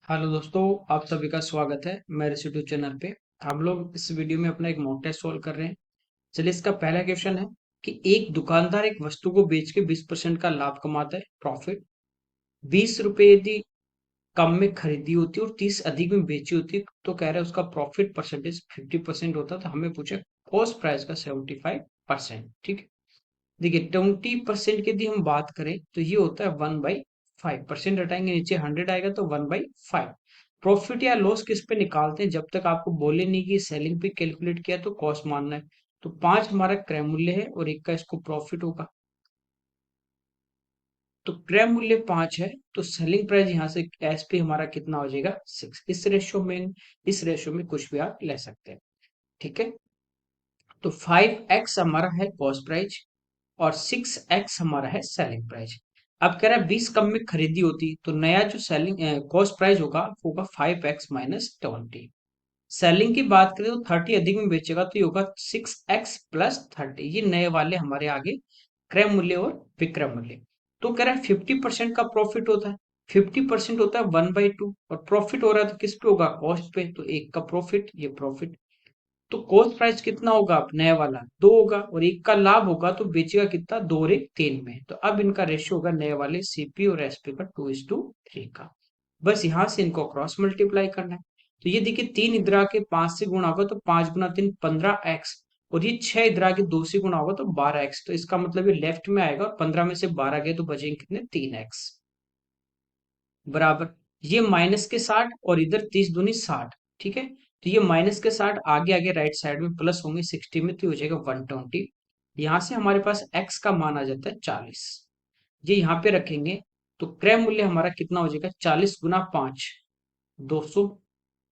Hello दोस्तों, आप सभी का स्वागत है मेरे यूट्यूब चैनल पे। हम लोग इस वीडियो में अपना एक मॉक टेस्ट सॉल्व कर रहे हैं। चलिए, इसका पहला क्वेश्चन है कि एक दुकानदार एक वस्तु को बेच के 20% का लाभ कमाता है, प्रॉफिट। 20 रुपए यदि कम में खरीदी होती है और 30 अधिक में बेची होती है, तो कह रहा है उसका प्रॉफिट परसेंटेज 50% होता है। तो हमें पूछे कॉस्ट प्राइस का 75%। ठीक है, देखिए 20% की यदि हम बात करें तो ये होता है 1/5%। हटाएंगे नीचे 100 आएगा तो 1/5। प्रॉफिट या लॉस किस पे निकालते हैं? जब तक आपको बोले नहीं कि सेलिंग पे कैलकुलेट किया तो कॉस्ट मानना है। तो 5 हमारा क्रय मूल्य है और 1 का इसको प्रॉफिट होगा। तो क्रय मूल्य 5 है तो सेलिंग प्राइस यहाँ से एस पे हमारा कितना हो जाएगा? 6। इस रेशो में कुछ भी आप ले सकते हैं। ठीक है, तो 5x हमारा है कॉस्ट प्राइस और 6x हमारा है सेलिंग प्राइस। अब कह रहा है 20 कम में खरीदी होती तो नया जो सेलिंग कॉस्ट प्राइस होगा 5x - 20। सेलिंग की बात करें तो 30 अधिक में बेचेगा तो ये होगा 6x + 30। ये नए वाले हमारे आगे क्रय मूल्य और विक्रय मूल्य। तो कह रहा है 50% का प्रॉफिट होता है। 50% होता है 1/2 और प्रॉफिट हो रहा है तो किस पे होगा? कॉस्ट पे। तो 1 का प्रॉफिट, ये प्रॉफिट। तो कॉस्ट प्राइस कितना होगा? अब नया वाला 2 होगा और 1 का लाभ होगा तो बेचेगा कितना? 2 और 1 3 में। तो अब इनका रेशियो होगा नए वाले सीपी और एसपी का 2:3 का। बस यहां से इनको क्रॉस मल्टीप्लाई करना है। तो ये देखिए 3 इधर आके 5 से गुणा होगा तो 5 × 3 15x। और ये 6 इधर आके 2 से गुणा होगा तो 12x। तो इसका मतलब ये लेफ्ट में आएगा और 15 में से 12 गए तो बचेंगे कितने? 3x बराबर। ये माइनस के 60 और इधर 30 दूनी 60। ठीक है, तो ये माइनस के 60 आगे आगे राइट साइड में प्लस होंगे 60 में तो ये हो जाएगा 120। यहां से हमारे पास x का मान आ जाता है 40। ये यहाँ पे रखेंगे तो क्रय मूल्य हमारा कितना हो जाएगा? 40 × 5 200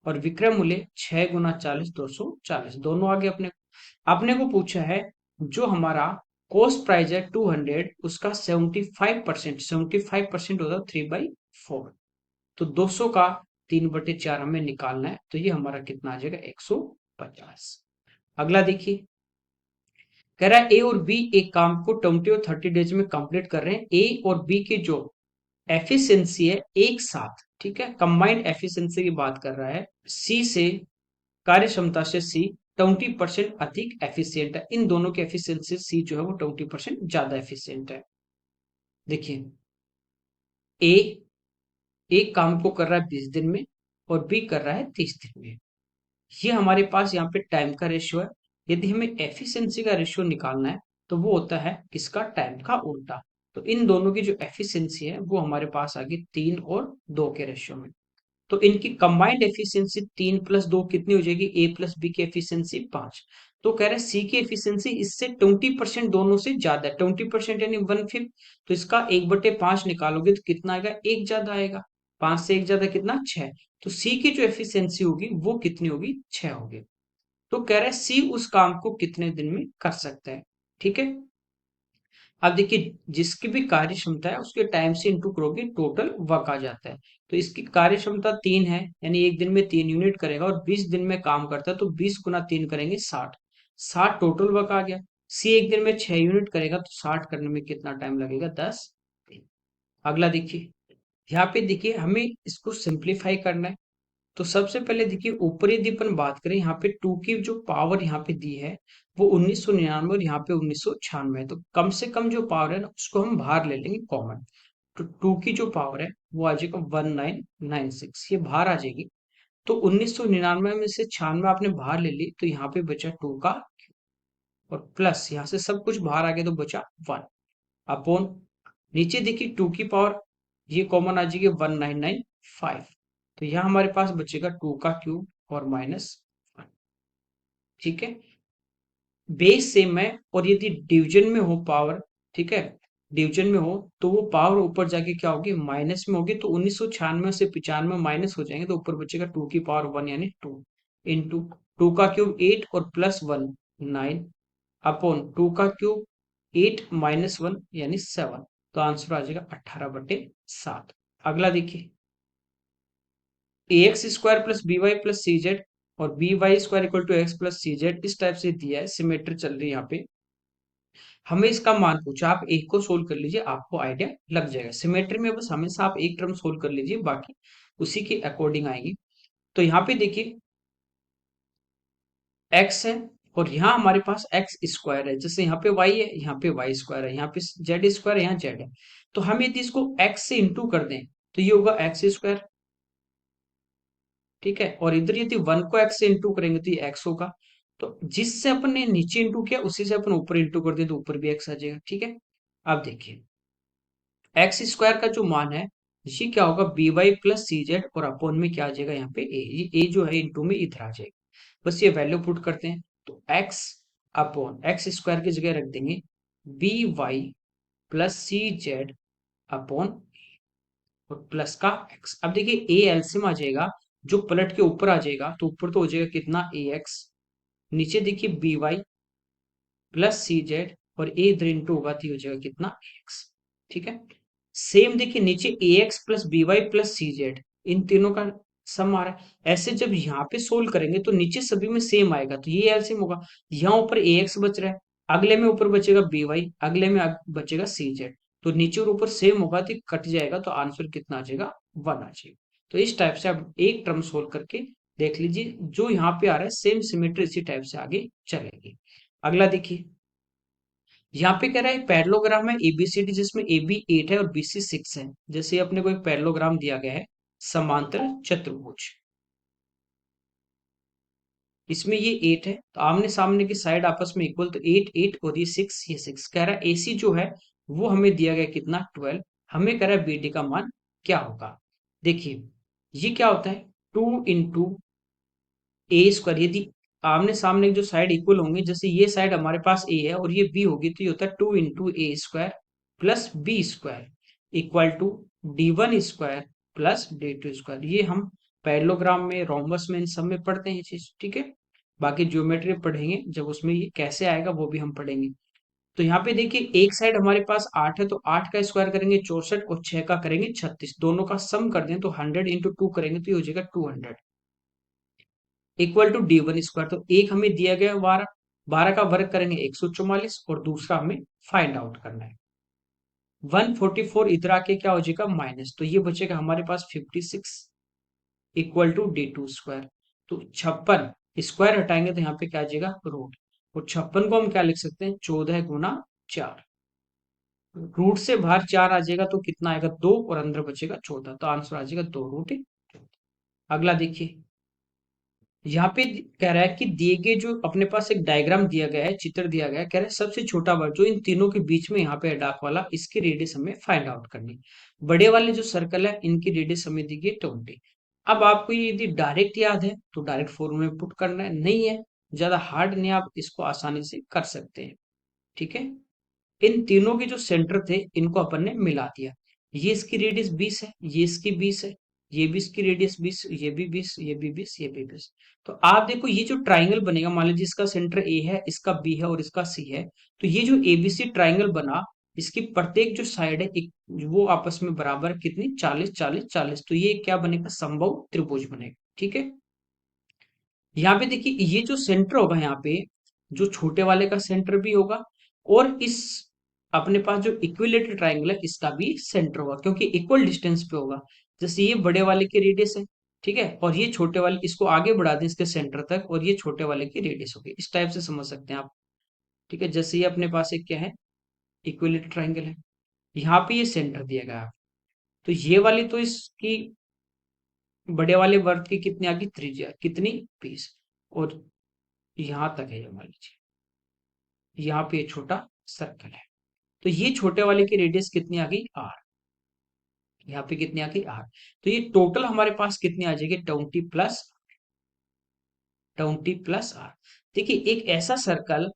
और विक्रय मूल्य 6 × 40 240। दोनों आगे अपने को पूछा है जो हमारा कॉस्ट प्राइस है 200, उसका 75%। 75% होता है 3/4। तो 200 का 3/4 हमें निकालना है तो ये हमारा कितना आ जाएगा? 150। अगला देखिए, कह रहा है ए और बी एक काम को 20 और 30 डेज में कंप्लीट कर रहे हैं। ए और बी की जो एफिशिएंसी है एक साथ, ठीक है, कंबाइंड एफिशिएंसी की बात कर रहा है। सी से कार्य क्षमता से सी 20% अधिक एफिशिएंट है। इन दोनों की एफिशिएंसी सी जो है वो 20% ज्यादा एफिशिएंट है। देखिए ए एक काम को कर रहा है 20 दिन में और बी कर रहा है 30 दिन में। ये हमारे पास यहाँ पे टाइम का रेशियो है। यदि हमें एफिशिएंसी का रेशियो निकालना है तो वो होता है किसका? टाइम का उल्टा। तो इन दोनों की जो एफिशिएंसी है वो हमारे पास आ गई 3 और 2 के रेशियो में। तो इनकी कंबाइंड एफिशिएंसी 3 + 2 कितनी हो जाएगी? ए प्लस बी की एफिशिएंसी 5। तो कह रहे हैं सी की एफिशिएंसी इससे 20% दोनों से ज्यादा है। 20% यानी 1/5। तो इसका 1/5 निकालोगे तो कितना आएगा? एक ज्यादा आएगा। 5 से 1 ज्यादा कितना? 6। तो सी की जो एफिशिएंसी होगी वो कितनी होगी? 6 होगी। तो कह रहे हैं सी उस काम को कितने दिन में कर सकता है। ठीक है, अब देखिए जिसकी भी कार्य क्षमता है उसके टाइम से इंटू करोगे टोटल वर्क आ जाता है। तो इसकी कार्य क्षमता 3 है यानी एक दिन में 3 यूनिट करेगा और 20 दिन में काम करता है तो 20 × 3 करेंगे 60। 60 टोटल वर्क आ गया। सी एक दिन में 6 यूनिट करेगा तो 60 करने में कितना टाइम लगेगा? 10 दिन। अगला देखिए, यहाँ पे देखिए हमें इसको सिंप्लीफाई करना है। तो सबसे पहले देखिए ऊपर यदि अपन बात करें यहाँ पे 2 की जो पावर यहाँ पे दी है वो 1999 और यहाँ पे 1996 है। तो कम से कम जो पावर है ना उसको हम बाहर ले लेंगे कॉमन। तो 2 की जो पावर है वो आ जाएगा 1996, ये बाहर आ जाएगी। तो 1999 में से 96 आपने बाहर ले ली तो यहाँ पे बचा 2 का और प्लस यहाँ से सब कुछ बाहर आ गया तो बचा 1 अपॉन। नीचे देखिए 2 की पावर ये कॉमन आ जाएगी 1995। तो यहाँ हमारे पास बचेगा 2 का क्यूब और -1। ठीक है, बेस सेम है और यदि डिवीजन में हो पावर, ठीक है, डिवीजन में हो तो वो पावर ऊपर जाके क्या होगी? माइनस में होगी। तो 1996 से 95 माइनस हो जाएंगे तो ऊपर बचेगा 2 की पावर 1 यानी 2 इंटू 2 का क्यूब 8 और +1 9 अपॉन 2 का क्यूब 8 -1 यानी 7। तो आंसर आ जाएगा 18/7। अगला देखिए, ax² + by + cz और by² = x + cz इस टाइप से दिया है, सिमेट्री चल रही है यहाँ पे। हमें इसका मान पूछा, आप एक को सोल्व कर लीजिए आपको आइडिया लग जाएगा। सिमेट्री में बस हमेशा आप एक टर्म सोल्व कर लीजिए, बाकी उसी के अकॉर्डिंग आएंगी। तो यहाँ पे देखिए x है और यहाँ हमारे पास एक्स स्क्वायर है, जैसे यहाँ पे y है, यहाँ पे वाई स्क्वायर है, यहाँ पे जेड स्क्वायर है, यहाँ जेड है। तो हम यदि इसको x से इंटू कर दें तो ये होगा एक्स स्क्वायर, ठीक है। और इधर यदि 1 को x से इंटू करेंगे तो ये x होगा। तो जिससे अपन ने नीचे इंटू किया उसी से अपन ऊपर इंटू कर दिया तो ऊपर भी x आ जाएगा, ठीक है। अब देखिए एक्स स्क्वायर का जो मान है ये क्या होगा, B Y plus C Z, और अपोन में क्या आ जाएगा यहाँ पे ए, ये ए जो है इंटू में इधर आ जाएगा। बस ये वैल्यू पुट करते हैं तो एक्स अपॉन एक्स स्क्वायर की जगह रख देंगे B Y plus C Z upon और प्लस का एक्स। अब देखिए ए एलसीएम आ जाएगा, जो पलट के ऊपर आ जाएगा तो ऊपर तो हो जाएगा कितना ए एक्स, नीचे देखिए B Y plus C Z और ए इधर इंटू होगा तो ये हो जाएगा कितना एक्स, ठीक है। सेम देखिए नीचे A X plus B Y plus C Z, इन तीनों का सम आ रहा है। ऐसे जब यहाँ पे सोल्व करेंगे तो नीचे सभी में सेम आएगा तो ये एलसीएम होगा। यहाँ ऊपर ए एक्स बच रहा है, अगले में ऊपर बचेगा बी वाई, अगले में बचेगा सी जेड, तो नीचे और ऊपर सेम होगा तो कट जाएगा तो आंसर कितना आ जाएगा, 1 आ जाएगा। तो इस टाइप से आप एक टर्म सोल्व करके देख लीजिए, जो यहाँ पे आ रहा है सेम सिमेट्री इसी टाइप से आगे चलेगी। अगला देखिए यहाँ पे कह रहा है पैरेललोग्राम है एबीसीडी जिसमें ए बी 8 है और बी सी 6 है। जैसे अपने को एक पैरेललोग्राम दिया गया है समांतर चतुर्भुज, इसमें ये 8 है तो आमने सामने की साइड आपस में इक्वल, तो 8 8 और ये 6 कह रहा है एसी जो है वो हमें दिया गया कितना 12। हमें कह रहा है बीडी का मान क्या होगा। देखिए ये क्या होता है 2 इंटू ए स्क्वायर, यदि आमने सामने जो साइड इक्वल होंगे, जैसे ये साइड हमारे पास ए है और ये बी होगी तो ये होता है 2 into A square plus B square equal to D one square plus D two square. ये हम पैरेललोग्राम में रोम्बस में इन सब में पढ़ते हैं ये चीज, ठीक है। बाकी ज्योमेट्री पढ़ेंगे जब उसमें ये कैसे आएगा वो भी हम पढ़ेंगे। तो यहाँ पे देखिए एक साइड हमारे पास 8 है तो 8 का स्क्वायर करेंगे 64 और 6 का करेंगे 36, दोनों का सम कर दें तो 100 इंटू 2 करेंगे तो ये हो जाएगा 200 equal to D one square. तो एक हमें दिया गया 12, 12 का वर्ग करेंगे 144 और दूसरा हमें फाइंड आउट करना है 144, इधर आके क्या हो जाएगा माइनस, तो ये बचेगा हमारे पास 56 equal to d two square. तो 56 स्क्वायर हटाएंगे तो यहाँ पे क्या आ जाएगा रूट, और 56 को हम क्या लिख सकते हैं 14 गुना 4, रूट से बाहर 4 आ जाएगा तो कितना आएगा 2 और अंदर बचेगा 14, तो आंसर आ जाएगा 2 रूट। अगला देखिए यहाँ पे कह रहा है कि दिए गए जो अपने पास एक डायग्राम दिया गया है, चित्र दिया गया है, कह रहा है सबसे छोटा वर्ग जो इन तीनों के बीच में यहाँ पे है डार्क वाला, इसकी रेडियस हमें फाइंड आउट करनी है। बड़े वाले जो सर्कल है इनकी रेडियस हमें दी गई 20। अब आपको ये यदि डायरेक्ट याद है तो डायरेक्ट फॉर्मूले में पुट करना है, नहीं है ज्यादा हार्ड नहीं, आप इसको आसानी से कर सकते हैं, ठीक है। इन तीनों के जो सेंटर थे इनको अपन ने मिला दिया, ये इसकी रेडियस 20 है, ये इसकी 20 है, ये भी इसकी रेडियस 20, ये भी 20, ये भी 20, ये भी 20। तो आप देखो ये जो ट्राइंगल बनेगा, मान लीजिए इसका सेंटर ए है, इसका बी है और इसका सी है, तो ये जो एबीसी ट्राइंगल बना, इसकी प्रत्येक जो साइड है एक वो आपस में बराबर है कितनी 40 40 40, तो ये क्या बनेगा समबाहु त्रिभुज बनेगा, ठीक है। यहाँ पे देखिए ये जो सेंटर होगा यहाँ पे, जो छोटे वाले का सेंटर भी होगा और इस अपने पास जो इक्विलेटरल ट्राइंगल है इसका भी सेंटर होगा, क्योंकि इक्वल डिस्टेंस पे होगा। जैसे ये बड़े वाले की रेडियस है, ठीक है, और ये छोटे वाले, इसको आगे बढ़ा दें इसके सेंटर तक और ये छोटे वाले की रेडियस होगी, इस टाइप से समझ सकते हैं आप, ठीक है। जैसे ये अपने पास एक क्या है इक्विलेटरल ट्राइंगल है, यहाँ पे ये सेंटर दिया गया है, तो ये वाली तो इसकी बड़े वाले वर्ग की कितनी आ गई त्रिज्या कितनी 20, और यहाँ तक है ये मान लीजिए, यहाँ पे ये छोटा सर्कल है, तो ये छोटे वाले की रेडियस कितनी आ गई आर, यहाँ पे कितनी आ गई आर। तो ये टोटल हमारे पास कितनी आ जाएगी 20 प्लस आर। देखिए एक ऐसा सर्कल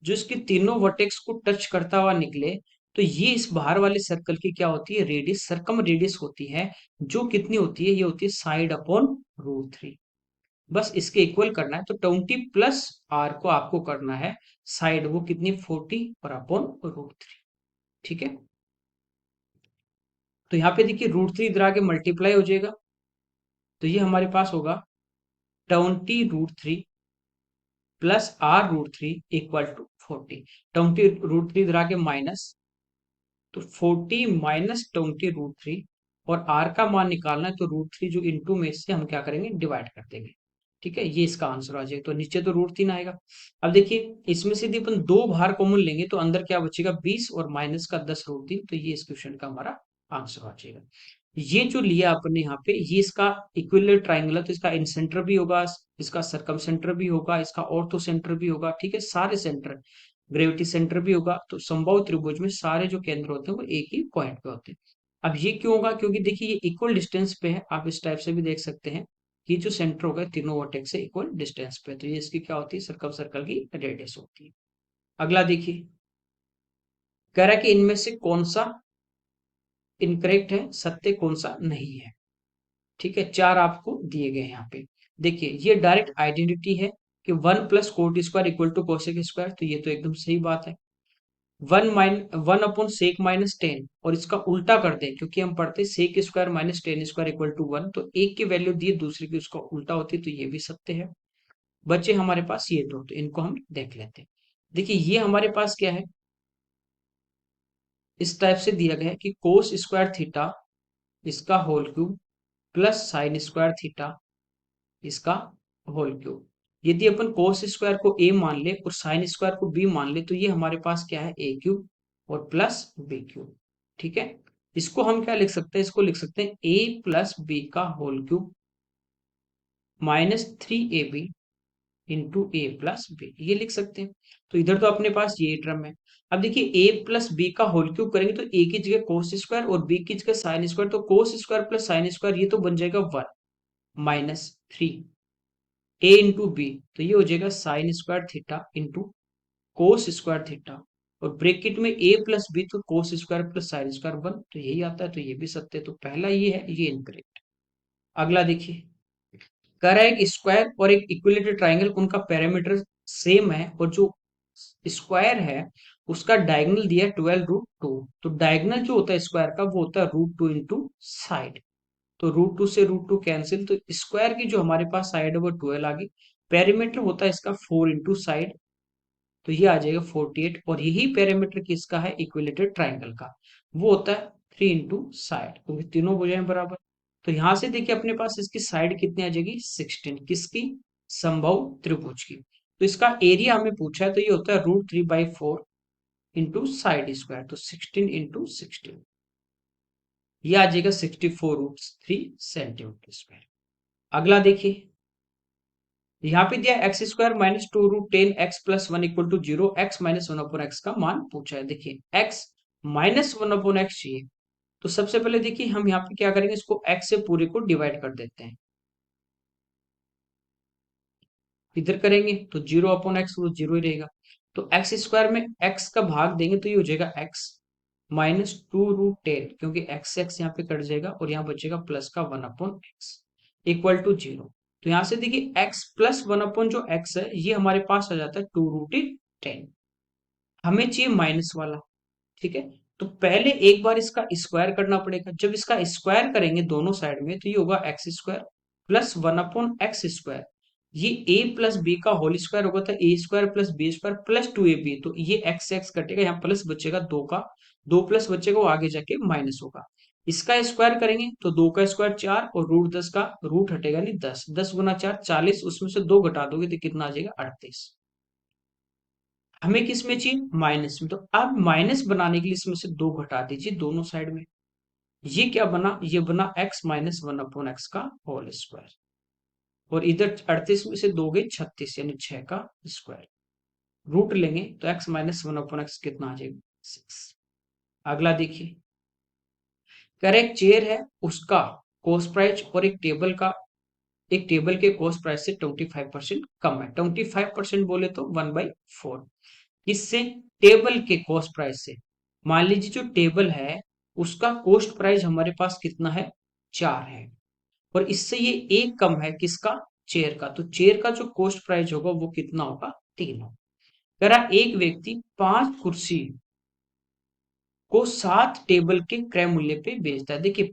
जो इसके तीनों वर्टेक्स को टच करता हुआ निकले, तो ये इस बाहर वाले सर्कल की क्या होती है रेडियस, सरकम रेडियस होती है, जो कितनी होती है, ये होती है साइड अपॉन √3। बस इसके इक्वल करना है, तो 20 प्लस आर को आपको करना है साइड, वो कितनी 40 और अपॉन √3, ठीक है। तो यहाँ पे देखिए √3 इधर आके मल्टीप्लाई हो जाएगा, तो ये हमारे पास होगा 20 √3 प्लस r√3 इक्वल टू 40। 20 √3 इधर आके माइनस, तो 40 माइनस 20 √3 और आर का मान निकालना है तो √3 जो इंटू में से हम क्या करेंगे, डिवाइड कर देंगे। ठीक है, ये इसका आंसर आ जाएगा। तो नीचे तो √3 आएगा। अब देखिए इसमें से यदि अपन दो बाहर कॉमन लेंगे तो अंदर क्या बचेगा, 20 और माइनस का 10 √3। तो ये इस क्वेश्चन का हमारा आंसर आ जाएगा। ये जो लिया आपने यहाँ पे, ये इसका इक्विलेटरल ट्राइंगल है, तो इसका इन सेंटर भी होगा, इसका सरकम सेंटर भी होगा, इसका ऑर्थो सेंटर भी होगा। ठीक है, सारे सेंटर, ग्रेविटी सेंटर भी होगा। तो समबाहु त्रिभुज में सारे जो केंद्र होते हैं वो एक ही पॉइंट पे होते हैं। अब ये क्यों होगा, क्योंकि देखिए ये इक्वल डिस्टेंस पे है। आप इस टाइप से भी देख सकते हैं कि जो सेंटर होगा तीनों वर्टेक्स से इक्वल डिस्टेंस पे, तो ये इसकी क्या होती है, सर्कल सर्कल की रेडियस होती है। अगला देखिए, कह रहा है कि इनमें से कौन सा इनकरेक्ट है, सत्य कौन सा नहीं है। ठीक है, चार आपको दिए गए हैं यहाँ पे। देखिए ये डायरेक्ट आइडेंटिटी है कि 1 + cot² = cosec²। तो ये तो एकदम सही बात है। 1/sec - 10 और इसका उल्टा कर दें, क्योंकि हम पढ़ते sec² - tan² = 1। तो एक की वैल्यू दी दूसरे की उसका उल्टा होती है, तो ये भी सत्य है। बचे हमारे पास ये दो, तो इनको हम देख लेते हैं। देखिए ये हमारे पास क्या है, इस टाइप से दिया गया है कि cos² θ इसका होल क्यूब प्लस sin² θ इसका होल क्यूब। यदि अपन cos² को a मान ले और sin² को b मान ले, तो ये हमारे पास क्या है, a क्यूब और प्लस b क्यूब। ठीक है, इसको हम क्या लिख सकते हैं, इसको लिख सकते हैं a प्लस b का whole cube -3ab into a plus b, ये लिख सकते हैं। तो इधर तो अपने पास ये टर्म है। अब देखिए a प्लस बी का होल क्यूब करेंगे तो a की जगह cos² और b की जगह sin²। तो cos² प्लस sin² ये तो बन जाएगा 1 -3 a इंटू बी, तो ये हो जाएगा sin² θ इंटू cos² θ। और ब्रैकेट में a प्लस बी, तो cos² प्लस sin² 1, तो यही आता है। तो ये भी सत्य है। तो पहला ये है, ये इनकरेक्ट। अगला देखिए, कह रहा है एक स्क्वायर और एक इक्विलेटरल ट्राइंगल, उनका पैरामीटर सेम है और जो स्क्वायर है उसका डायगोनल दिया है 12√2। तो डायगोनल जो होता है स्क्वायर का वो होता है √2 इंटू साइड। तो √2 से √2 कैंसिल, तो स्क्वायर की जो हमारे पास साइड है वो 12 आ गई। पेरीमीटर होता है इसका 4 इंटू साइड, तो ये आ जाएगा 48। और यही पेरीमीटर किसका है, इक्विलेटरल ट्राइंगल का, वो होता है 3 इंटू साइड, क्योंकि तीनों भुजाएं बराबर। तो यहां से देखिए अपने पास इसकी साइड कितनी आ जाएगी, 16। किसकी, समबाहु त्रिभुज की। तो इसका एरिया हमें पूछा है, तो ये होता है √3/4 इंटू साइड स्क्वायर। तो 16 इंटू 16, ये आ जाएगा 64√3 सेंटीमीटर स्क्वायर। अगला देखिए, यहाँ पे दिया x² - 2√10 x + 1 = 0, x - 1/x का मान पूछा है। देखिए x - 1/x चाहिए, तो सबसे पहले देखिए हम यहाँ पे क्या करेंगे, इसको x से पूरे को डिवाइड कर देते हैं। इधर करेंगे तो 0/x वो 0 ही रहेगा। तो x² में x का भाग देंगे तो ये हो जाएगा x - 2√10, क्योंकि x से x यहाँ पे कट जाएगा और यहाँ बचेगा प्लस का 1/x = 0। तो यहाँ से देखिए x प्लस 1 जो x है ये हमारे पास आ जाता है 2√10। हमें चाहिए माइनस वाला। ठीक है, तो पहले एक बार इसका स्क्वायर करना पड़ेगा। जब इसका स्क्वायर करेंगे दोनों साइड में, तो ये होगा x² प्लस 1/x²। ये a प्लस बी का होल स्क्वायर होगा, तो a² plus b² plus 2ab। तो ये x से x कटेगा, यहाँ प्लस बचेगा 2 का, 2 प्लस बचेगा वो आगे जाके माइनस होगा। इसका स्क्वायर करेंगे तो 2 का स्क्वायर 4 और √10 का रूट हटेगा नहीं 10, 10 गुना 4 40, उसमें से 2 घटा दोगे तो कितना आ जाएगा 38। हमें किस में चाहिए, माइनस में। तो अब माइनस बनाने के लिए इसमें से 2 घटा दीजिए दोनों साइड में। ये क्या बना, ये बना x - 1/x का होल स्क्वायर। और इधर 38 में से 2 गए 36, यानी 6 का स्क्वायर। रूट लेंगे तो x - 1/x कितना आ जाएगा, 6। अगला देखिए, करेक्ट चेयर है उसका कॉस्ट प्राइस और एक टेबल के कॉस्ट प्राइस से 25% कम है। 25% बोले तो 1/4। इससे टेबल के कॉस्ट प्राइस से, मान लीजिए जो टेबल है उसका कॉस्ट प्राइस हमारे पास कितना है, 4 है, और इससे ये एक कम है किसका, चेयर का। तो चेयर का जो कॉस्ट प्राइस होगा वो कितना होगा, 3 होगा। अगर एक व्यक्ति 5 कुर्सी को 7 टेबल के क्रय मूल्य पे बेचता है, देखिए,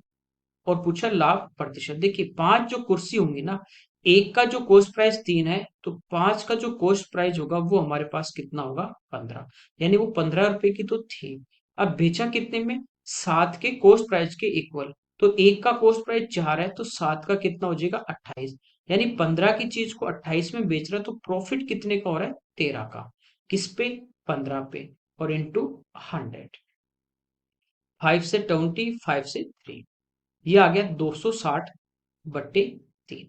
और पूछा लाभ प्रतिशत। देखिए 5 जो कुर्सी होंगी ना, एक का जो कॉस्ट प्राइस 3 है, तो 5 का जो कॉस्ट प्राइस होगा वो हमारे पास कितना होगा, 15। यानी वो 15 रुपए की तो थी। अब बेचा कितने में, 7 के कॉस्ट प्राइस के इक्वल। तो एक का कॉस्ट प्राइस 4 है, तो 7 का कितना हो जाएगा 28। यानी 15 की चीज को 28 में बेच रहा है, तो प्रॉफिट कितने का हो रहा है 13 का। किस पे 15 पे, और इंटू 100। 5 से 20, 5 से 3, ये आ गया 260 बट्टे 3।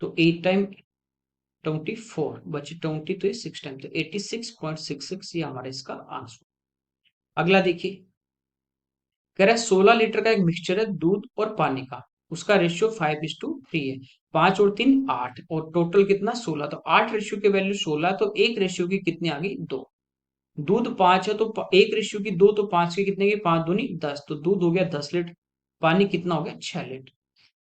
तो 8 टाइम 24 बचे 20, तो ये 6 टाइम, तो 86.66 ये हमारा इसका आंसर। अगला देखिए, कह रहा है 16 लीटर का एक मिक्सचर है दूध और पानी का, उसका रेशियो 5:3 है। 5 और 3 8, और टोटल कितना 16, तो 8 रेशियो की वैल्यू 16, तो एक रेशियो की कितनी आ गई 2। दूध 5 है, तो एक रेशियो की 2, तो 5 की कितने की 5 दूनी 10, तो दूध हो गया 10 लीटर। पानी कितना हो गया 6 लीटर।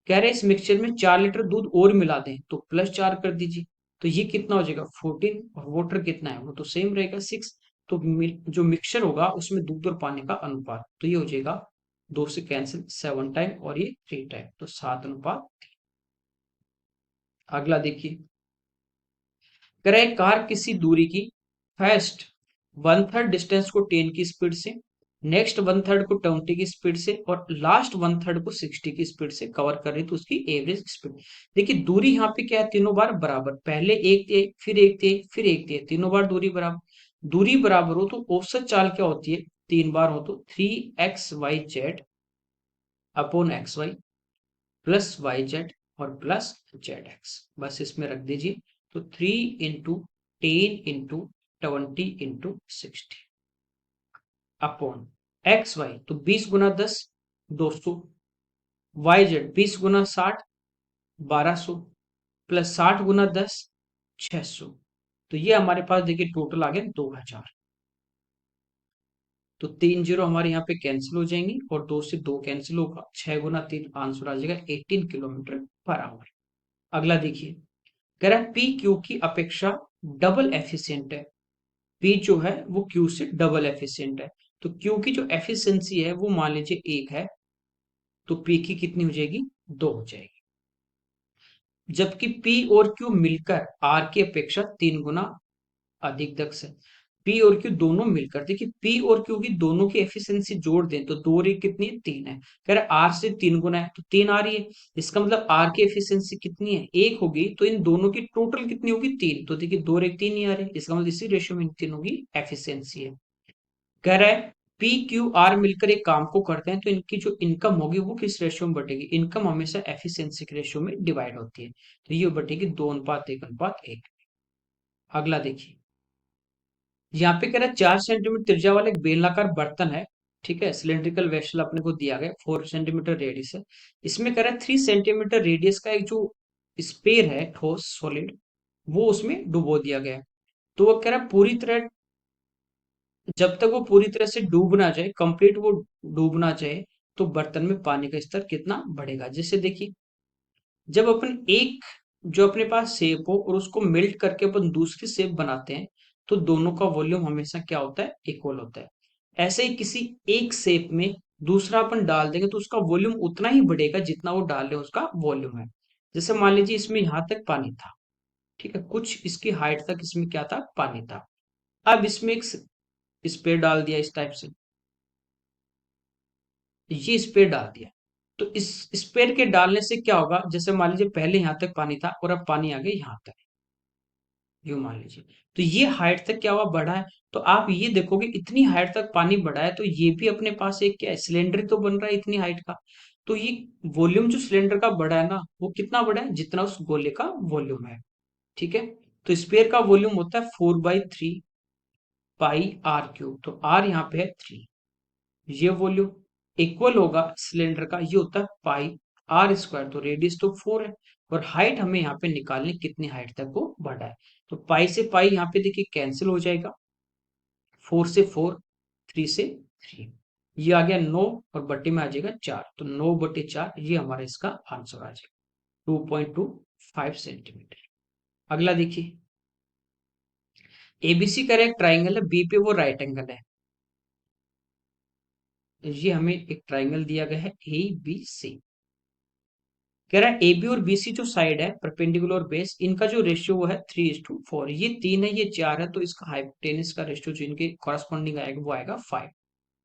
कह रहे हैं इस मिक्सचर में 4 लीटर दूध और मिला दें, तो +4 कर दीजिए। तो ये कितना हो जाएगा 14, और वाटर कितना है वो तो सेम रहेगा 6। तो जो मिक्सचर होगा उसमें दूध और पानी का अनुपात, तो ये हो जाएगा 2 से कैंसिल 7 टाइम, और ये 3 टाइम, तो 7:3। अगला देखिए, कह रहा है कार किसी दूरी की फर्स्ट 1/3 डिस्टेंस को 10 की स्पीड से, नेक्स्ट 1/3 को 20 की स्पीड से, और लास्ट 1/3 को 60 की स्पीड से कवर कर रही, तो उसकी एवरेज स्पीड। देखिए दूरी यहाँ पे क्या है, तीनों बार बराबर, पहले एक थे फिर एक थे फिर एक थे, तीनों बार दूरी बराबर। दूरी बराबर हो तो औसत चाल क्या होती है, 3 बार हो तो 3xyz upon XY plus YZ और प्लस ZX, बस इसमें रख दीजिए। तो 3 × 10 × 20 × 60 अपॉन XY, तो 20 × 10 200, YZ 20 × 60 1200, प्लस 60 × 10 600। तो ये हमारे पास देखिए टोटल आ गया 2000। तो 3 जीरो हमारे यहाँ पे कैंसिल हो जाएंगी, और 2 से 2 कैंसिल होगा, 6 × 3 आंसर आ जाएगा 18 किलोमीटर पर आवर। अगला देखिए, कह रहा है पी क्यू की अपेक्षा डबल एफिशिएंट है। पी जो है वो क्यू से डबल एफिशिएंट है, तो क्यू की जो एफिशिएंसी है वो मान लीजिए 1 है, तो पी की कितनी हो जाएगी 2 हो जाएगी। जबकि पी और क्यू मिलकर आर की अपेक्षा 3 गुना अधिक दक्ष है। पी और क्यू दोनों मिलकर, देखिए पी और क्यू की दोनों की एफिशिएंसी जोड़ दें तो 2 और 1 कितनी है 3 है। कह रहे आर से 3 गुना है, तो 3 आ रही है। इसका मतलब आर की एफिशिएंसी कितनी है 1 होगी, तो इन दोनों की टोटल कितनी होगी 3, तो देखिए 2 और 1 3 ही आ रहे हैं। इसका मतलब इसी रेशियो में इन तीनों की एफिशिएंसी है। कह रहा है पी क्यू आर मिलकर एक काम को करते हैं, तो इनकी जो इनकम होगी वो किस रेशियो में बटेगी, इनकम हमेशा एफिशिएंसी के रेशियो में डिवाइड होती है, तो ये बटेगी 2:1:1। अगला देखिए, यहाँ पे कह रहा है 4 सेंटीमीटर त्रिज्या वाला एक बेलनाकार बर्तन है, ठीक है, सिलेंड्रिकल वेसल अपने को दिया गया, 4 सेंटीमीटर रेडियस है। इसमें कह रहा है 3 सेंटीमीटर रेडियस का एक जो स्पेयर है ठोस सॉलिड, वो उसमें डुबो दिया गया है। तो वो कह रहा है पूरी तरह, जब तक वो पूरी तरह से डूब ना जाए, कंप्लीट वो डूब ना जाए, तो बर्तन में पानी का स्तर कितना बढ़ेगा। जैसे देखिए, जब अपन एक जो अपने पास शेप हो और उसको मेल्ट करके अपन दूसरी शेप बनाते हैं, तो दोनों का वॉल्यूम हमेशा क्या होता है इक्वल होता है। ऐसे ही किसी एक शेप में दूसरा अपन डाल देंगे, तो उसका वॉल्यूम उतना ही बढ़ेगा जितना वो डाल रहे हैं उसका वॉल्यूम है। जैसे मान लीजिए इसमें यहां तक पानी था, ठीक है, कुछ इसकी हाइट तक इसमें क्या था पानी था। अब इसमें एक स्पेयर डाल दिया इस टाइप से, ये स्पेयर डाल दिया, तो इस स्पेयर के डालने से क्या होगा, जैसे मान लीजिए पहले यहां तक पानी था और अब पानी आ गया यहां तक, यूं मान लीजिए, तो ये हाइट तक क्या हुआ बढ़ा है। तो आप ये देखोगे इतनी हाइट तक पानी बढ़ा है, तो ये भी अपने पास एक क्या है सिलेंडर तो बन रहा है इतनी हाइट का। तो ये वॉल्यूम जो सिलेंडर का बढ़ा है ना, वो कितना बढ़ा है जितना उस गोले का वॉल्यूम है, ठीक है। तो स्पेयर का वॉल्यूम होता है 4/3 पाई r क्यूब, तो r यहाँ पे है 3, ये वॉल्यूम इक्वल होगा सिलेंडर का, ये होता है पाई r², तो रेडियस तो 4 है, और हाइट हमें यहाँ पे निकालनी कितनी हाइट तक वो बढ़ा है। तो पाई से पाई यहाँ पे देखिए कैंसिल हो जाएगा, 4 से 4, 3 से 3, ये आ गया 9, और बट्टे में आ जाएगा 4, तो 9/4 ये हमारा इसका आंसर आ जाएगा 2.25 सेंटीमीटर। अगला देखिए, एबीसी का एक ट्राइंगल है, बी पे वो राइट एंगल है। ये हमें एक ट्राइंगल दिया गया है ए बी सी। कह रहा है ए बी और बी सी जो साइड है परपेंडिकुलर और बेस, इनका जो रेशियो वो है 3:4, ये 3 है ये 4 है, तो इसका हाइपोटेनस का रेशियो जो इनके कॉरस्पॉन्डिंग आएगा वो आएगा 5।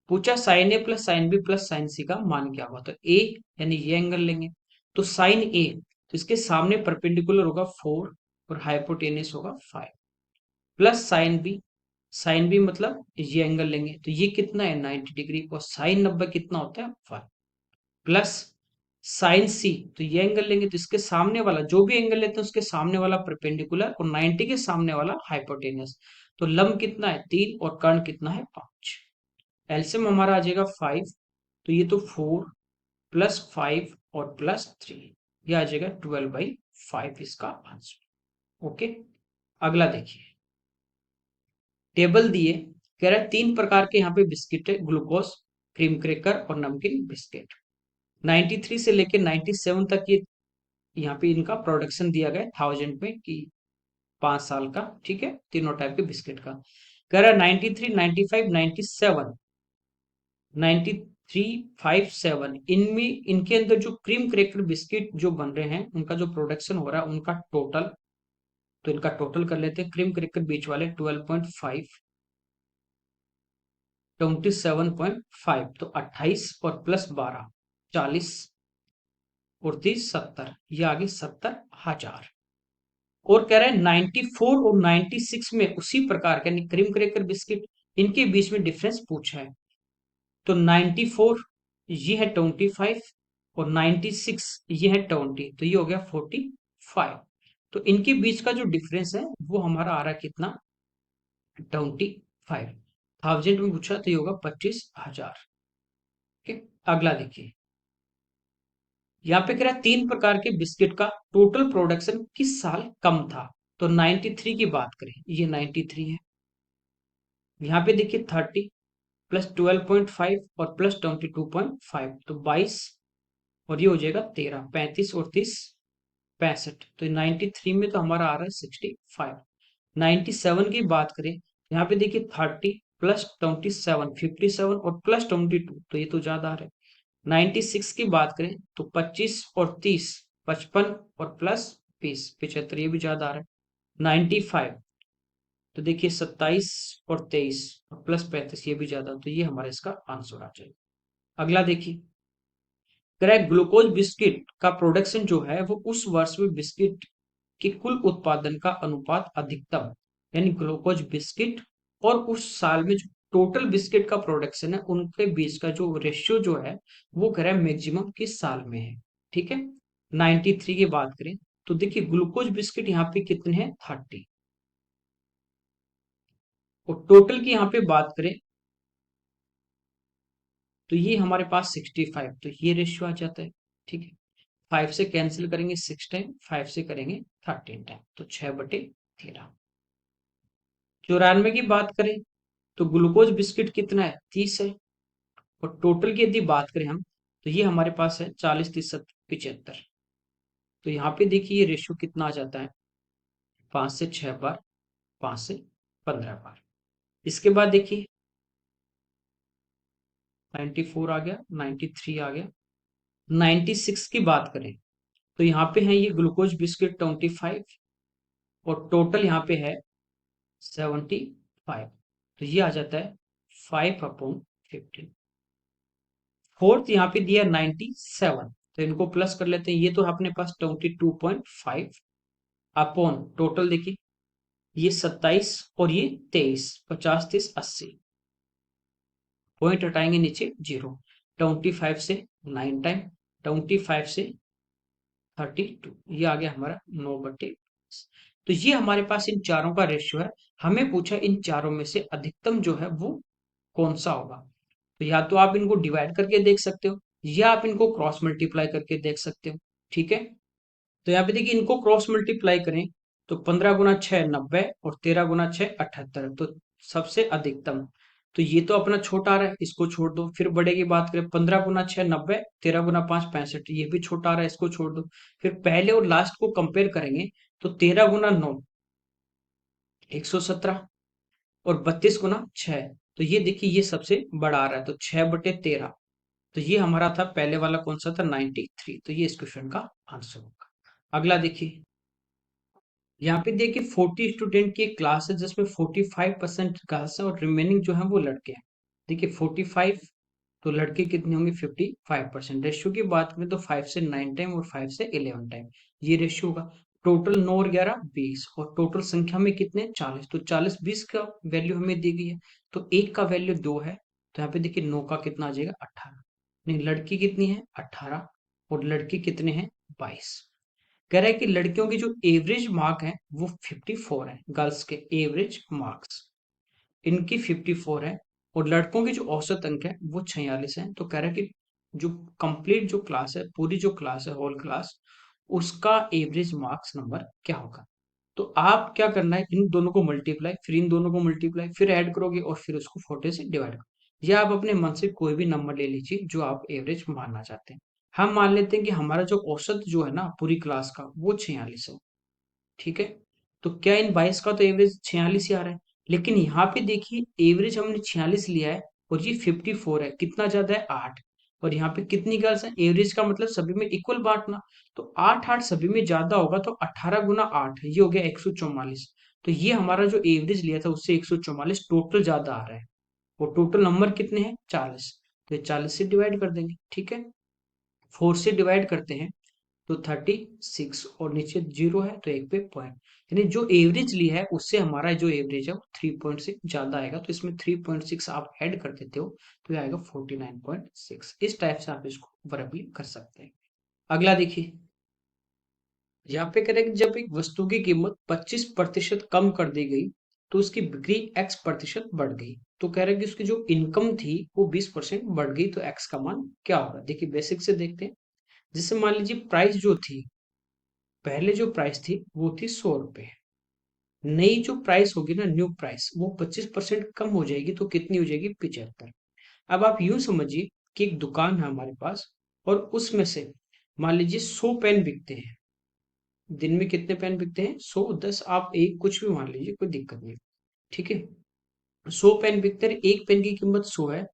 पूछा sine A plus sine B plus sine C का मान क्या होगा, तो ए यानी ये एंगल लेंगे, तो साइन ए, तो इसके सामने परपेंडिकुलर होगा 4 और हाइपोटेनियस होगा 5, प्लस साइन बी मतलब ये एंगल लेंगे, तो ये कितना है 90 डिग्री, और साइन 90 कितना होता है 5, प्लस साइन सी, तो ये एंगल लेंगे, तो इसके सामने वाला जो भी एंगल लेते हैं उसके सामने वाला परपेंडिकुलर और 90 के सामने वाला हाइपोटेनियस, तो लंब कितना है 3 और कर्ण कितना है 5, एलसीएम हमारा आ जाएगा 5, तो ये तो 4 प्लस 5 और प्लस 3, ये आ जाएगा 12/5 इसका आंसर। ओके, अगला देखिए, टेबल दिए, कह रहा है 3 प्रकार के यहाँ पे बिस्किट है, ग्लूकोज, क्रीम क्रैकर और नमकीन बिस्किट, 93 से लेके 97 तक ये यहाँ पे इनका प्रोडक्शन दिया गया 1000 में कि 5 साल का, ठीक है, तीनों टाइप के बिस्किट का। कह रहा है 93, 95, 97, 93, 5, 7, इनमें इनके अंदर जो क्रीम क्रैकर बिस्किट जो बन रहे हैं उनका जो प्रोडक्शन हो रहा है उनका टोटल, तो इनका टोटल कर लेते हैं। क्रीम क्रैकर बीच वाले 12.5, 27.5, तो 28 और प्लस 12, 40 और 30, 70, ये आगे 70,000। और कह रहा है 94 और 96 में उसी प्रकार का यानी क्रीम क्रैकर बिस्किट, इनके बीच में डिफरेंस पूछा है, तो 94 ये है 25 और 96 ये है 20, तो ये हो गया 45, तो इनके बीच का जो डिफरेंस है वो हमारा आ रहा है कितना 25, 1000 में पूछा तो ये होगा 25,000। ठीक, अगला देखिए, यहाँ पे कह रहा है 3 प्रकार के बिस्किट का टोटल प्रोडक्शन किस साल कम था, तो 93 की बात करें, ये 93 है, यहाँ पे देखिए 30 प्लस 12.5 और प्लस 22.5, तो 22, और ये हो जाएगा 13, 35 और 30, 65, तो 93 में तो हमारा आ रहा है 65। 97 की बात करें, यहाँ पे देखिए 30 प्लस 27, 57 और प्लस 22, तो ये तो ज्यादा आ रहा है। 96 की बात करें तो 25 और 30, 55 और प्लस 20, 75, ये भी ज्यादा आ रहा है। 95, तो देखिए 27 और 23 और प्लस 35, ये भी ज्यादा, तो ये हमारा इसका आंसर आ जाएगा। अगला देखिए, करेक्ट, ग्लूकोज बिस्किट का प्रोडक्शन जो है वो उस वर्ष में बिस्किट के कुल उत्पादन का अनुपात अधिकतम, यानी ग्लूकोज बिस्किट और उस साल में जो टोटल बिस्किट का प्रोडक्शन है उनके बीच का जो रेशियो जो है वो कह रहा है मैक्सिमम किस साल में है। ठीक है, 93 की बात करें तो देखिए ग्लूकोज बिस्किट यहाँ पे कितने हैं 30, और टोटल की यहाँ पे बात करें तो ये हमारे पास 65, तो ये रेशियो आ जाता है। ठीक है, 5 से कैंसिल करेंगे 6 टाइम, 5 से करेंगे 13 टाइम, तो 6/13। 94 की बात करें तो ग्लूकोज बिस्किट कितना है 30 है, और टोटल की यदि बात करें हम तो ये हमारे पास है 40, 30, 75, तो यहाँ पे देखिए ये रेशियो कितना आ जाता है 5 से 6 बार, 5 से 15 बार। इसके बाद देखिए 94 आ गया, 93 आ गया, 96 की बात करें तो यहाँ पे है ये ग्लूकोज बिस्किट 25 और टोटल यहाँ पे है 75, तो ये आ जाता है 5/15। फोर्थ यहाँ पे दिया 97, तो इनको प्लस कर लेते हैं, ये तो अपने पास 22.5 अपॉन टोटल देखिए ये 27 और ये 23, 50, 30, 80, पॉइंट हटाएंगे नीचे 0, 25 से 9 टाइम, 25 से 32, ये आ गया हमारा 9/, तो ये हमारे पास इन चारों का रेशियो है। हमें पूछा इन चारों में से अधिकतम जो है वो कौन सा होगा, तो या तो आप इनको डिवाइड करके देख सकते हो या आप इनको क्रॉस मल्टीप्लाई करके देख सकते हो। ठीक है, तो यहाँ पे देखिए इनको क्रॉस मल्टीप्लाई करें तो 15 × 6 90 और 13 × 6 78, तो सबसे अधिकतम, तो ये तो अपना छोटा आ रहा है इसको छोड़ दो, फिर बड़े की बात करें 15 × 6 90, 13 × 5 65, ये भी छोटा आ रहा है इसको छोड़ दो, फिर पहले और लास्ट को कंपेयर करेंगे तो 13 × 9 117 और 32 × 6, तो ये देखिए ये सबसे बड़ा आ रहा है, तो 6/13, तो ये हमारा था पहले वाला कौन सा था 93, तो ये इस क्वेश्चन का आंसर होगा। अगला देखिए, यहाँ पे देखिए 40 स्टूडेंट की एक क्लास है जिसमें 45% गर्ल्स है और रिमेनिंग जो है वो लड़के हैं। देखिए 45, तो लड़के कितने होंगे 55%। रेशियो की बात करें तो 5 से 9 टाइम और 5 से 11 टाइम ये रेशियो होगा। टोटल 9 और 11 20, और टोटल संख्या में कितने 40, तो 40 20 का वैल्यू हमें दी गई है, तो एक का वैल्यू 2 है, तो यहाँ पे देखिए 9 का कितना आ जाएगा 18। नहीं, लड़की कितनी है 18 और लड़के कितने हैं 22। कह रहा है कि लड़कियों की जो एवरेज मार्क है वो 54 है, गर्ल्स के एवरेज मार्क्स इनकी 54 है, और लड़कों की जो औसत अंक है वो 46 है। तो कह रहा है कि जो कंप्लीट जो क्लास है, पूरी जो क्लास है होल क्लास, उसका एवरेज मार्क्स नंबर क्या होगा। तो आप क्या करना है, इन दोनों को मल्टीप्लाई, फिर इन दोनों को मल्टीप्लाई, फिर ऐड करोगे और फिर उसको 40 से डिवाइड करोगे, या आप अपने मन से कोई भी नंबर ले लीजिए जो आप एवरेज मानना चाहते हैं। हम मान लेते हैं कि हमारा जो औसत जो है ना पूरी क्लास का वो 46 है, ठीक है। तो क्या इन 22 का तो एवरेज 46 ही आ रहा है, लेकिन यहाँ पे देखिए एवरेज हमने 46 लिया है और ये 54 है, कितना ज्यादा है 8। और यहाँ पे कितनी गर्ल्स है, एवरेज का मतलब सभी में इक्वल बांटना, तो 8 8 सभी में ज्यादा होगा, तो 18 गुना 8 ये हो गया 144। तो ये हमारा जो एवरेज लिया था उससे 144 टोटल ज्यादा आ रहा है, और टोटल नंबर कितने हैं 40, तो ये 40 से डिवाइड कर देंगे, ठीक है। 4 से डिवाइड करते हैं तो 36, और नीचे जीरो है तो एक पे पॉइंट, यानी जो एवरेज लिया है उससे हमारा जो एवरेज है वो 3.6 ज्यादा आएगा, तो इसमें 3.6 आप ऐड कर देते हो तो ये आएगा 49.6। इस टाइप से आप इसको वर्बली कर सकते हैं। अगला देखिए, यहाँ पे कह रहे हैं कि जब एक वस्तु की कीमत 25% कम कर दी गई तो उसकी बिक्री x% बढ़ गई। तो कह रहे हैं कि उसकी जो इनकम थी वो 20% बढ़ गई, तो x का मान क्या होगा। देखिए बेसिक से देखते हैं। जैसे मान लीजिए प्राइस जो थी, पहले जो प्राइस थी वो थी 100 रुपए, नई जो प्राइस होगी ना न्यू प्राइस वो 25% कम हो जाएगी, तो कितनी हो जाएगी 75। अब आप यूं समझिए कि एक दुकान है हमारे पास, और उसमें से मान लीजिए 100 पेन बिकते हैं, दिन में कितने पेन बिकते हैं 100, 10 आप एक कुछ भी मान लीजिए, कोई दिक्कत नहीं, ठीक है। 100 पेन बिकते हैं, एक पेन की कीमत 100 है,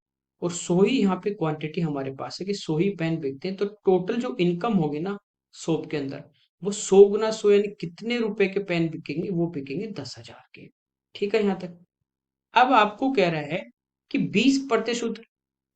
और 100 ही यहाँ पे क्वांटिटी हमारे पास है कि 100 ही पेन बिकते हैं, तो टोटल जो इनकम होगी ना शॉप के अंदर वो 100 गुना 100 यानी कितने रुपए के पेन बिकेंगे, वो बिकेंगे 10,000 के, ठीक है यहाँ तक। अब आपको कह रहा है कि 20%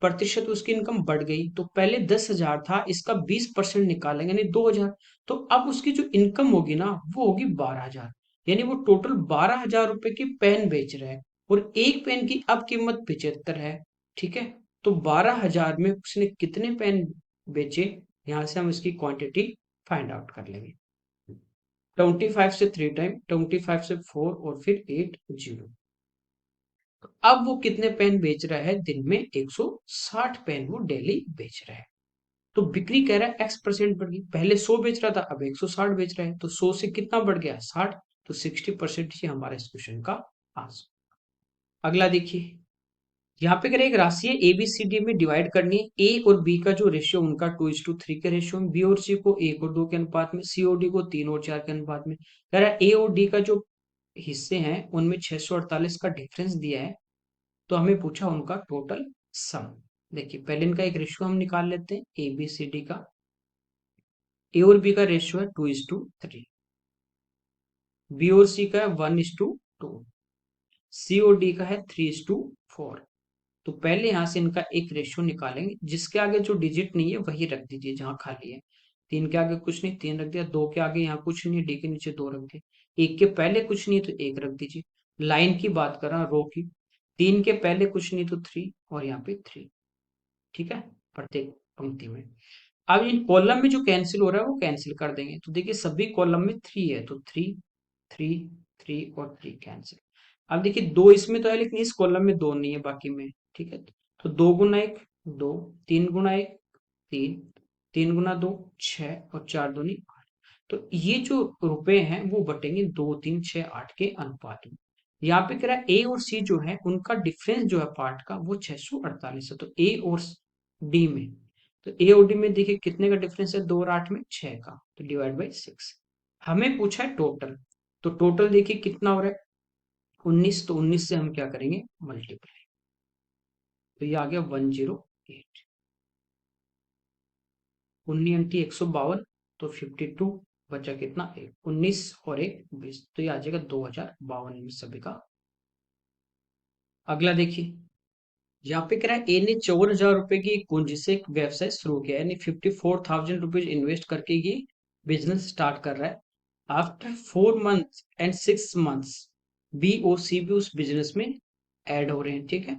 प्रतिशत उसकी इनकम बढ़ गई, तो पहले 10,000 था, इसका 20% निकालेंगे यानी 2,000, तो अब उसकी जो इनकम होगी ना वो होगी 12,000, यानी वो टोटल 12,000 रुपए की पेन बेच रहे हैं, और एक पेन की अब कीमत 75 है, ठीक है। तो 12,000 में उसने कितने पेन बेचे, यहां से हम इसकी क्वांटिटी फाइंड आउट कर लेंगे। 25 से 3 टाइम, 25 से 4 और फिर 8 जीरो। अब वो कितने पेन बेच रहा है, दिन में 160 पेन वो डेली बेच रहा है। तो बिक्री कह रहा है x% बढ़ गई, पहले 100 बेच रहा था अब 160 बेच रहा है, तो 100 से कितना बढ़ गया 60, तो 60% ही हमारा इस क्वेश्चन का आंसर। अगला देखिए, यहाँ पे कह रहे हैं एक राशि है ए बी सी डी में डिवाइड करनी है, ए और बी का जो रेशियो उनका 2:3 के रेशियो में, बी और सी को 1 और 2 के अनुपात में, सी और डी को 3 और 4 के अनुपात में। कह रहा है ए और डी का जो हिस्से हैं उनमें 648 का डिफरेंस दिया है, तो हमें पूछा उनका टोटल सम। देखिए पहले इनका एक रेशियो हम निकाल लेते हैं, ए बी सी डी का। ए और बी का रेशियो है 2:3, बी और सी का है 1:2, सी और डी का है 3:4। तो पहले यहां से इनका एक रेशियो निकालेंगे, जिसके आगे जो डिजिट नहीं है वही रख दीजिए जहां खाली है। 3 के आगे कुछ नहीं, 3 रख दिया, 2 के आगे यहाँ कुछ नहीं है, डी के नीचे 2 रख दिए, 1 के पहले कुछ नहीं है तो 1 रख दीजिए। लाइन की बात कर रहा रो की, 3 के पहले कुछ नहीं तो 3, और यहाँ पे 3, ठीक है, प्रत्येक पंक्ति में। अब इन कॉलम में जो कैंसिल हो रहा है वो कैंसिल कर देंगे, तो देखिए सभी कॉलम में 3 है, तो 3 3 3 और 3 कैंसिल। अब देखिए 2 इसमें तो है लेकिन इस कॉलम में 2 नहीं है बाकी में, ठीक है। तो 2 गुना 1 2, 3 गुना 1 3, 3 गुना 2 6, और 4 दूनी 8। तो ये जो रुपए हैं वो बटेंगे 2 3 6 8 के अनुपात में। यहाँ पे कह रहा है ए और सी जो है उनका डिफरेंस जो है पार्ट का वो 648 है, तो ए और डी में, तो ए और डी में देखिए कितने का डिफरेंस है, 2 और 8 में 6 का, तो डिवाइड बाई 6। हमें पूछा है टोटल, तो टोटल देखिए कितना हो रहा है 19, तो 19 से हम क्या करेंगे मल्टीप्लाई, तो ये आ गया 108। 19 152, तो 52 बचा कितना एक, 19 और एक 20, तो ये आ जाएगा 2052 में सभी का। अगला देखिए, यहाँ पे कह रहा है ए ने 54,000 रुपए की एक पूंजी से एक व्यवसाय शुरू किया, यानी 54,000 रुपीज इन्वेस्ट करके ये बिजनेस स्टार्ट कर रहा है। After 4 months and 6 months B O C भी उस बिजनेस में ऐड हो रहे हैं, ठीक है।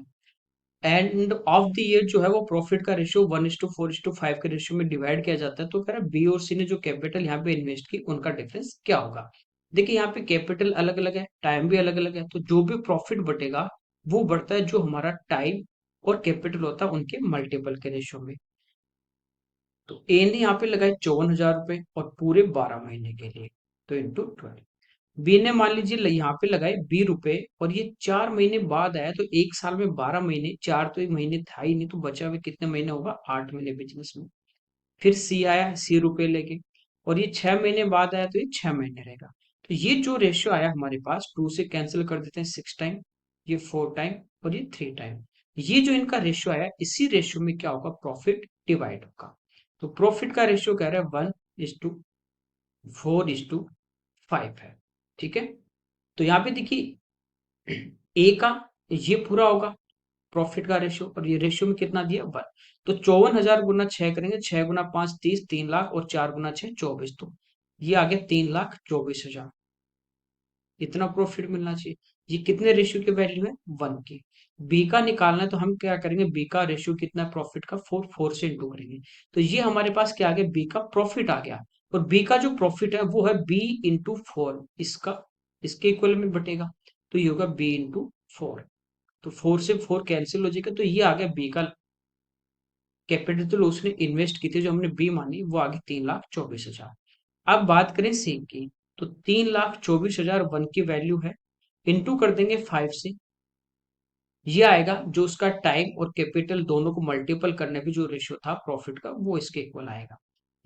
एंड ऑफ द ईयर जो है वो प्रॉफिट का रेशियो 1:4:5 के रेशियो में डिवाइड किया जाता है। तो कह रहा है बी और सी ने जो कैपिटल यहाँ पे इन्वेस्ट की उनका डिफरेंस क्या होगा। देखिए यहाँ पे कैपिटल अलग अलग है, टाइम भी अलग अलग है, तो जो भी प्रॉफिट बटेगा वो बढ़ता है जो हमारा टाइम और कैपिटल होता है उनके मल्टीपल के रेशियो में। तो ए ने यहाँ पे लगाए 54,000 रुपए और पूरे 12 महीने के लिए, तो इंटू 12। बी ने मान लीजिए यहाँ पे लगाए 20 रुपए और ये 4 महीने बाद आया, तो एक साल में 12 महीने, चार तो एक महीने था ही नहीं, तो बचा हुआ कितने महीने होगा, 8 महीने बिजनेस में। फिर सी आया, सी रुपए लेके, और ये 6 महीने बाद आया, तो ये 6 महीने रहेगा। तो ये जो रेशियो आया हमारे पास, 2 से कैंसिल कर देते हैं 6 टाइम, ये 4 टाइम और ये 3 टाइम। ये जो इनका रेशियो आया, इसी रेशियो में क्या होगा, प्रॉफिट डिवाइड होगा। तो प्रॉफिट का रेशियो कह रहा है 1:4:5 है, ठीक है। तो यहाँ पे देखिए ए का ये पूरा होगा प्रॉफिट का रेशियो, और ये रेशियो में कितना दिया, 1। तो 54,000 गुना 6 करेंगे, 6 गुना 5 30, 3 लाख, और 4 गुना 6 24, तो ये आ गया 3,24,000। इतना प्रॉफिट मिलना चाहिए। ये कितने रेशियो की वैल्यू है, 1 की। बी का निकालना है, तो हम क्या करेंगे, बी का रेशियो कितना है प्रॉफिट का, 4 से इंटू करेंगे। तो ये हमारे पास क्या आ गया, बी का प्रॉफिट आ गया। और बी का जो प्रॉफिट है वो है बी इंटू 4, इसका इसके इक्वल में बटेगा, तो ये होगा बी इंटू 4। तो 4 से 4 कैंसिल हो जाएगा, तो ये आ गया बी का कैपिटल। तो उसने इन्वेस्ट की थी, जो हमने बी मानी, वो आ गई 3,24,000। अब बात करें सी की, तो 3,24,000 वन की वैल्यू है, इंटू कर देंगे 5 से। ये आएगा जो उसका टाइम और कैपिटल दोनों को मल्टीपल करने पे जो रेशियो था प्रॉफिट का, वो इसके इक्वल आएगा।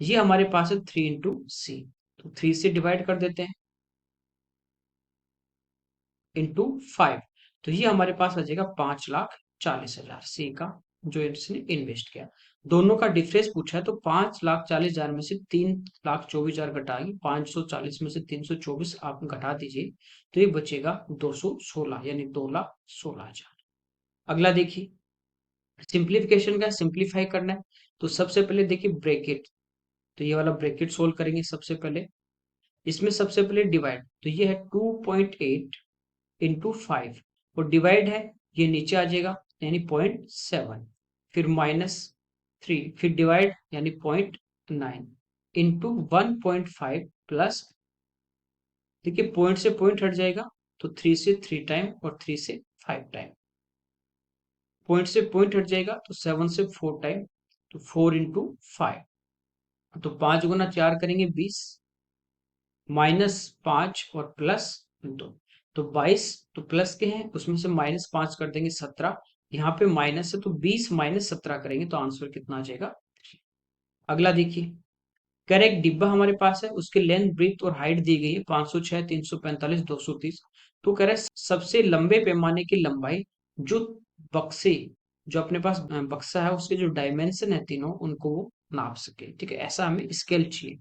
ये हमारे पास है 3 इंटू सी, तो 3 से डिवाइड कर देते हैं, इंटू 5। तो ये हमारे पास आ जाएगा 5,40,000 सी का, जो इसने इन्वेस्ट किया। दोनों का डिफरेंस पूछा है, तो 5,40,000 में से 3,24,000 घटाएंगे, 540 में से 324 आप घटा दीजिए, तो ये बचेगा 216, यानी 2,16,000। अगला देखिए, सिंप्लीफिकेशन का सिंप्लीफाई करना है। तो सबसे पहले देखिए ब्रैकेट, तो ये वाला ब्रैकेट सोल्व करेंगे सबसे पहले। इसमें सबसे पहले डिवाइड, तो ये है 2.8 इंटू 5, और डिवाइड है, ये नीचे आ जाएगा, यानी 0.7। फिर -3, फिर डिवाइड यानी 0.9 इंटू 1.5 प्लस, देखिए पॉइंट से पॉइंट हट जाएगा, तो 3 से 3 टाइम और 3 से 5 टाइम। पॉइंट से पॉइंट हट जाएगा, तो 7 से 4 टाइम, तो 4 इंटू 5। तो 5 गुना 4 करेंगे 20, -5 और प्लस 2, तो 22। तो प्लस के हैं, उसमें से -5 कर देंगे 17, यहाँ पे माइनस है, तो 20 -17 करेंगे, तो आंसर कितना आ जाएगा। अगला देखिए, करेक्ट डिब्बा हमारे पास है, उसके लेंथ ब्रीथ और हाइट दी गई है, 506, 345, 230। तो कह रहा है सबसे लंबे पैमाने की लंबाई, जो बक्से, जो अपने पास बक्सा है उसके जो डायमेंशन है तीनों, उनको वो नाप सके, ठीक है, ऐसा हमें स्केल चाहिए।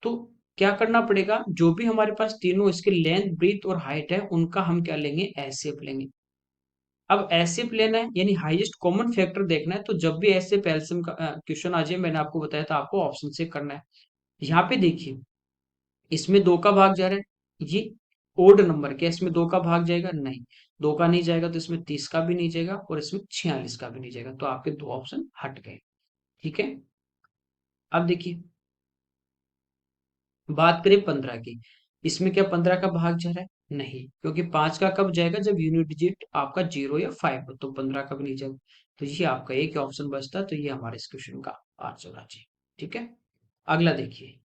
तो क्या करना पड़ेगा, जो भी हमारे पास तीनों इसके लेंथ ब्रीथ और हाइट है, उनका हम क्या लेंगे, एसएफ लेंगे। अब एसएफ लेना है, यानी हाईएस्ट कॉमन फैक्टर देखना है, तो जब भी एसएफ एलसीएम का क्वेश्चन आ जाए, मैंने आपको बताया था, आपको ऑप्शन से करना है। यहाँ पे देखिए, इसमें 2 का भाग जा रहा है, ये ओड नंबर, क्या इसमें 2 का भाग जाएगा, नहीं, 2 का नहीं जाएगा, तो इसमें 30 का भी नहीं जाएगा, और इसमें 46 का भी नहीं जाएगा, तो आपके 2 ऑप्शन हट गए, ठीक है। अब देखिए, बात करें 15 की, इसमें क्या 15 का भाग जा रहा है, नहीं, क्योंकि 5 का कब जाएगा, जब यूनिट डिजिट आपका 0 या 5 हो, तो 15 का भी नहीं जाएगा। तो ये आपका एक ऑप्शन बचता है, तो ये हमारे इस क्वेश्चन का आंसर आ जाए, ठीक है। अगला देखिए,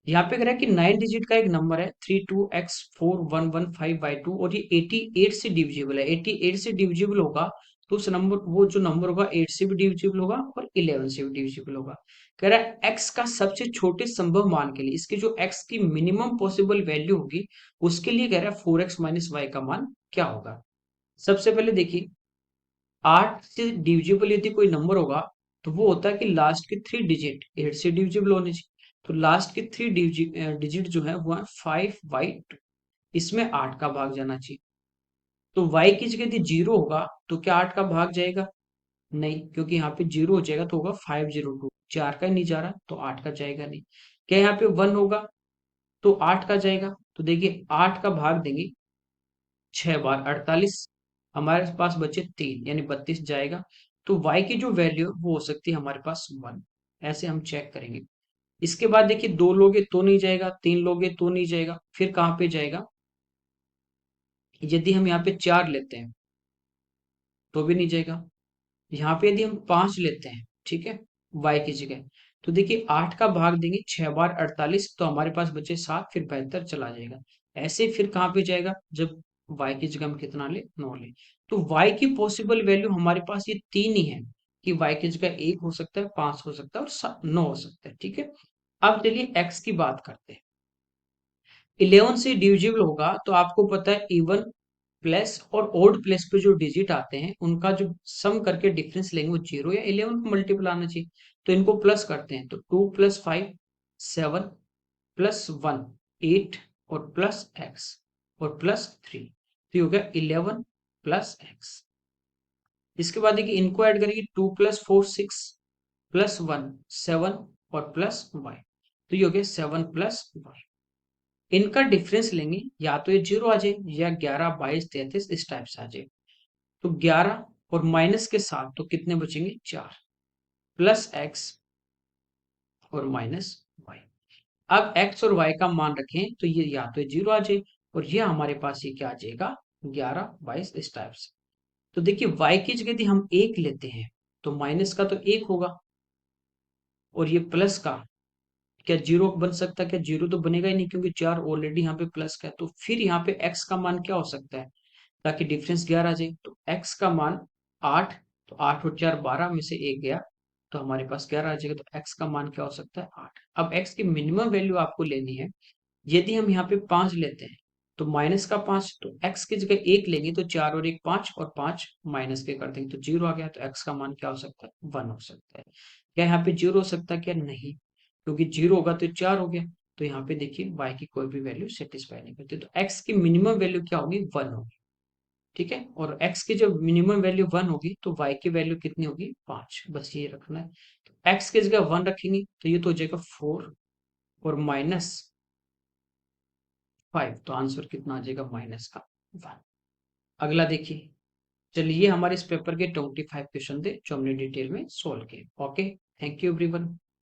यहाँ पे कह रहा है कि 9 डिजिट का एक नंबर है 32x4115/2, और ये 88 से डिविजिबल है, 88 से डिविजिबल होगा, तो उस नंबर, वो जो नंबर होगा 8 से भी डिविजिबल होगा और 11 से भी डिविजिबल होगा। कह रहा है x का सबसे छोटे संभव मान के लिए, इसके जो x की मिनिमम पॉसिबल वैल्यू होगी, उसके लिए कह रहा है 4x माइनस वाई का मान क्या होगा। सबसे पहले देखिए, 8 से डिविजिबल यदि कोई नंबर होगा, तो वो होता है कि लास्ट के 3 डिजिट 8 से डिविजिबल होने चाहिए। तो लास्ट के 3 डिजिट जो है वो है 5/2, इसमें 8 का भाग जाना चाहिए। तो y की जगह यदि 0 होगा तो क्या 8 का भाग जाएगा? नहीं, क्योंकि यहाँ पे 0 हो जाएगा तो होगा 502, 4 का नहीं जा रहा तो 8 का जाएगा नहीं। क्या यहाँ पे 1 होगा तो 8 का जाएगा। तो देखिए 8 का भाग देंगे 6 बार 48, हमारे पास बचे 3 यानी 32 जाएगा। तो y की जो वैल्यू वो हो सकती है हमारे पास 1। ऐसे हम चेक करेंगे। इसके बाद देखिए 2 लोगे तो नहीं जाएगा, 3 लोगे तो नहीं जाएगा, फिर कहाँ पे जाएगा? यदि हम यहाँ पे 4 लेते हैं तो भी नहीं जाएगा। यहाँ पे यदि हम 5 लेते हैं, ठीक है, y की जगह, तो देखिए 8 का भाग देंगे 6 बार 48, तो हमारे पास बचे 7, फिर 72 चला जाएगा। ऐसे फिर कहाँ पे जाएगा? जब y की जगह हम कितना ले? 9 ले। तो y की पॉसिबल वैल्यू हमारे पास ये 3 ही है कि y की जगह 1 हो सकता है, 5 हो सकता है और 9 हो सकता है, ठीक है। अब चलिए x की बात करते हैं। 11 से डिविजिबल होगा तो आपको पता है इवन प्लस और ओड प्लेस पे जो डिजिट आते हैं उनका जो सम करके डिफरेंस लेंगे वो 0 या 11 को मल्टीपल आना चाहिए। तो इनको प्लस करते हैं तो 2 + 5 7 + 1 8 और प्लस x और प्लस 3, तो ये हो गया 11 + x। इसके बाद देखिए इनको ऐड करेंगे 2 + 4 6 + 1 7 और प्लस y, तो ये हो गया 7 + y। इनका डिफरेंस लेंगे या तो ये 0 आ जाए या 11 22 33 इस टाइप से आ जाए। तो 11 और माइनस के साथ तो कितने बचेंगे? 4 प्लस x और माइनस y। अब x और y का मान रखें तो ये या तो 0 आ जाए और ये हमारे पास ये क्या आ जाएगा? 11 22 इस टाइप से। तो देखिए y की जगह यदि हम 1 लेते हैं तो माइनस का तो 1 होगा और ये प्लस का क्या 0 बन सकता है? क्या 0 तो बनेगा ही नहीं क्योंकि 4 ऑलरेडी यहाँ पे प्लस का है। तो फिर यहाँ पे x का मान क्या हो सकता है ताकि डिफरेंस 11 आ जाए? तो x का मान 8, तो 8 और 4 12 में से 1 गया तो हमारे पास 11 आ जाएगा। तो x का मान क्या हो सकता है? 8। अब x की मिनिमम वैल्यू आपको लेनी है। यदि हम यहाँ पे 5 लेते हैं तो माइनस का 5, तो x की जगह 1 लेंगे तो 4 और 1 5 और 5 माइनस के कर देंगे तो 0 आ गया। तो x का मान क्या हो सकता है? 1 हो सकता है। क्या यहाँ पे 0 हो सकता है? क्या नहीं, क्योंकि 0 होगा तो 4 हो गया। तो यहाँ पे देखिए y की कोई भी वैल्यू सेटिस्फाई नहीं करती, तो x की मिनिमम वैल्यू क्या होगी? 1 होगी, ठीक है। और x की जब मिनिमम वैल्यू 1 होगी तो y की वैल्यू कितनी होगी? 5। बस ये रखना है। तो x की जगह 1 रखेंगे तो ये तो हो जाएगा 4 और माइनस 5, तो आंसर कितना आ जाएगा? माइनस का 1। अगला देखिए। चलिए हमारे इस पेपर के 25 क्वेश्चन थे जो हमने डिटेल में सोल्व किए। Okay, thank you everyone.